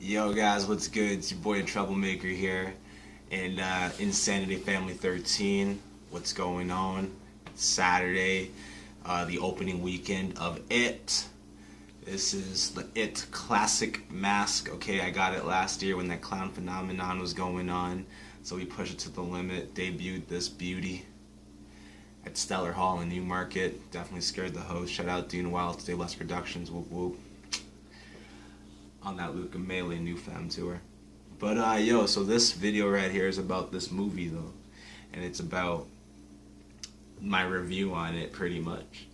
Yo guys, what's good? It's your boy Troublemaker here, and Insanity Family 13. What's going on? It's Saturday, the opening weekend of It. This is the It Classic Mask. Okay, I got it last year when that clown phenomenon was going on, so we pushed it to the limit. Debuted this beauty at Stellar Hall in Newmarket. Definitely scared the host. Shout out Dean Wild, Stay Less Productions. Whoop whoop. On that Luca Melee New Fam tour. But so this video right here is about this movie though, and it's about my review on it pretty much.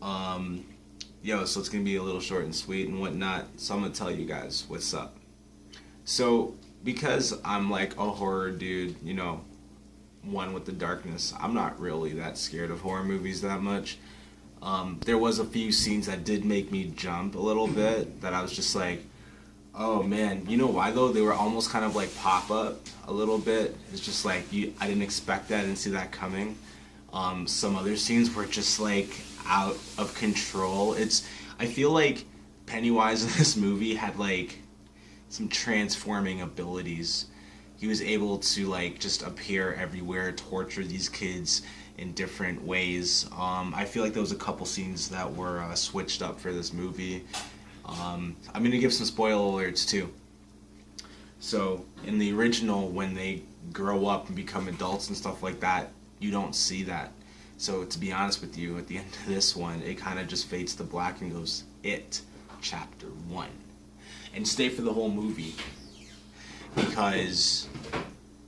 So it's gonna be a little short and sweet and whatnot. So I'm gonna tell you guys what's up. So because I'm like a horror dude, one with the darkness, I'm not really that scared of horror movies that much. There was a few scenes that did make me jump a little bit, that I was just like, oh man, you know why though? They were almost kind of like pop-up a little bit. It's just like, I didn't expect that, I didn't see that coming. Some other scenes were just like out of control. I feel like Pennywise in this movie had like some transforming abilities. He was able to like just appear everywhere, torture these kids in different ways. I feel like there was a couple scenes that were switched up for this movie. I'm gonna give some spoiler alerts too. So in the original, when they grow up and become adults and stuff like that, you don't see that. So to be honest with you, at the end of this one, it kind of just fades to black and goes, It, Chapter 1. And stay for the whole movie, because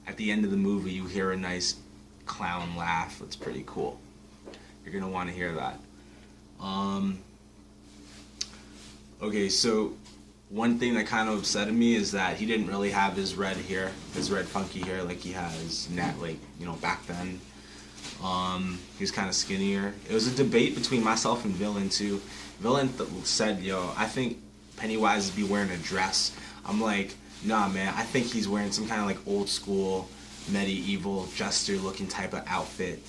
at the end of the movie you hear a nice clown laugh. It's pretty cool. You're gonna want to hear that. Okay, so one thing that kind of upsetted me is that he didn't really have his red hair, his red funky hair like he has back then. He was kind of skinnier. It was a debate between myself and Villain too. Villain said, "Yo, I think Pennywise would be wearing a dress." I'm like, nah, man. I think he's wearing some kind of like old school medieval jester looking type of outfit,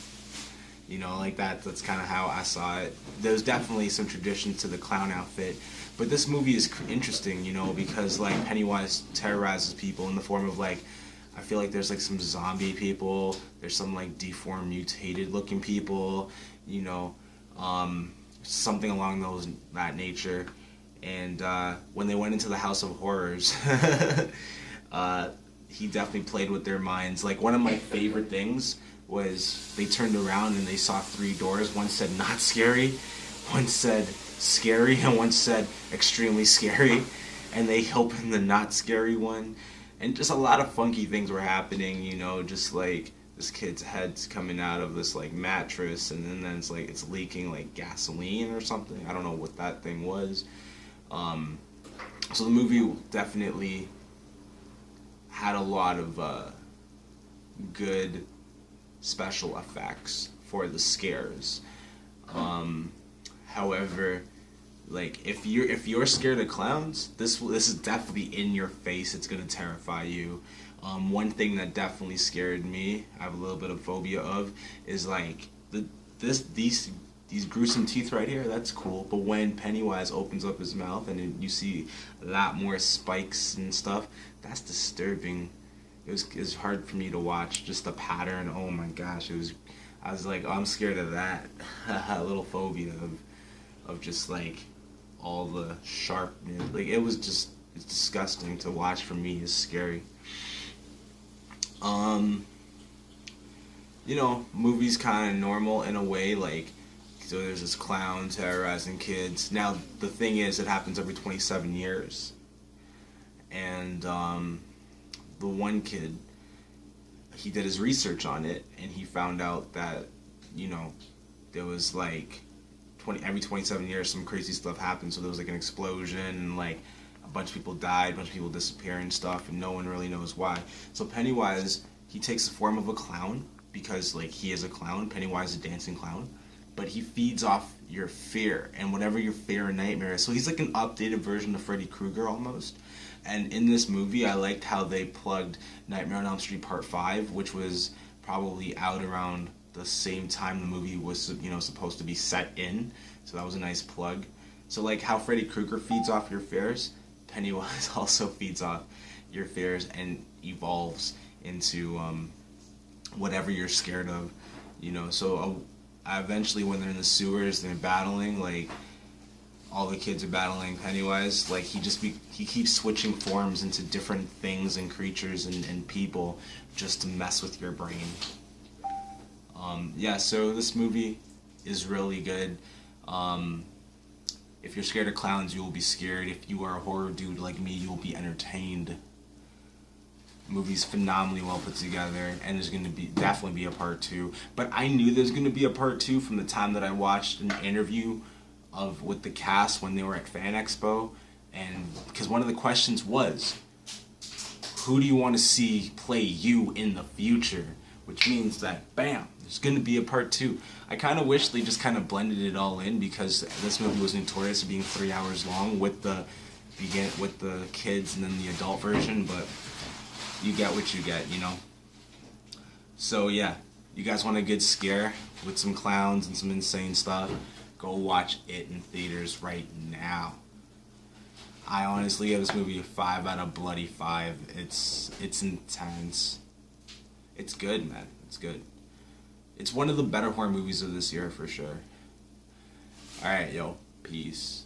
like that's kind of how I saw it. There's definitely some tradition to the clown outfit, but this movie is interesting, because like Pennywise terrorizes people in the form of like, I feel like there's like some zombie people, there's some like deformed mutated looking people, something along that nature. And when they went into the House of Horrors, he definitely played with their minds. Like, one of my favorite things was they turned around and they saw 3 doors. One said not scary, one said scary, and one said extremely scary. And they opened the not scary one. And just a lot of funky things were happening, just like this kid's head's coming out of this like mattress, and then it's like it's leaking like gasoline or something. I don't know what that thing was. So the movie definitely had a lot of good special effects for the scares. However, like if you're scared of clowns, this is definitely in your face. It's gonna terrify you. One thing that definitely scared me, I have a little bit of phobia of, is like these gruesome teeth right here. That's cool, but when Pennywise opens up his mouth and you see a lot more spikes and stuff, that's disturbing. It was hard for me to watch, just the pattern. Oh my gosh, I was like, oh, I'm scared of that. A little phobia of just like all the sharpness. Like it's disgusting to watch. For me, it's scary. Movies kind of normal in a way, like, so there's this clown terrorizing kids. Now the thing is, it happens every 27 years, and the one kid, he did his research on it, and he found out that there was like every 27 years some crazy stuff happened. So there was like an explosion, and like a bunch of people died, a bunch of people disappear and stuff, and no one really knows why. So Pennywise, he takes the form of a clown because like he is a clown. Pennywise is a dancing clown, but he feeds off your fear and whatever your fear and nightmare is. So he's like an updated version of Freddy Krueger almost. And in this movie, I liked how they plugged Nightmare on Elm Street Part 5, which was probably out around the same time the movie was, supposed to be set in. So that was a nice plug. So like how Freddy Krueger feeds off your fears, Pennywise also feeds off your fears and evolves into whatever you're scared of, you know. So eventually, when they're in the sewers, they're battling, like all the kids are battling Pennywise. Like he keeps switching forms into different things and creatures and people just to mess with your brain. Yeah, so this movie is really good. If you're scared of clowns, you will be scared. If you are a horror dude like me, you will be entertained. The movie's phenomenally well put together, and there's going to be definitely be a part 2. But I knew there's going to be a part 2 from the time that I watched an interview with the cast when they were at Fan Expo, and because one of the questions was, who do you want to see play you in the future? Which means that, bam, there's going to be a part 2. I kind of wish they just kind of blended it all in, because this movie was notorious for being 3 hours long with the kids and then the adult version, but you get what you get, you know? So yeah, you guys want a good scare with some clowns and some insane stuff? Go watch it in theaters right now. I honestly give this movie a 5 out of bloody 5. It's intense. It's good, man. It's good. It's one of the better horror movies of this year for sure. Alright, yo. Peace.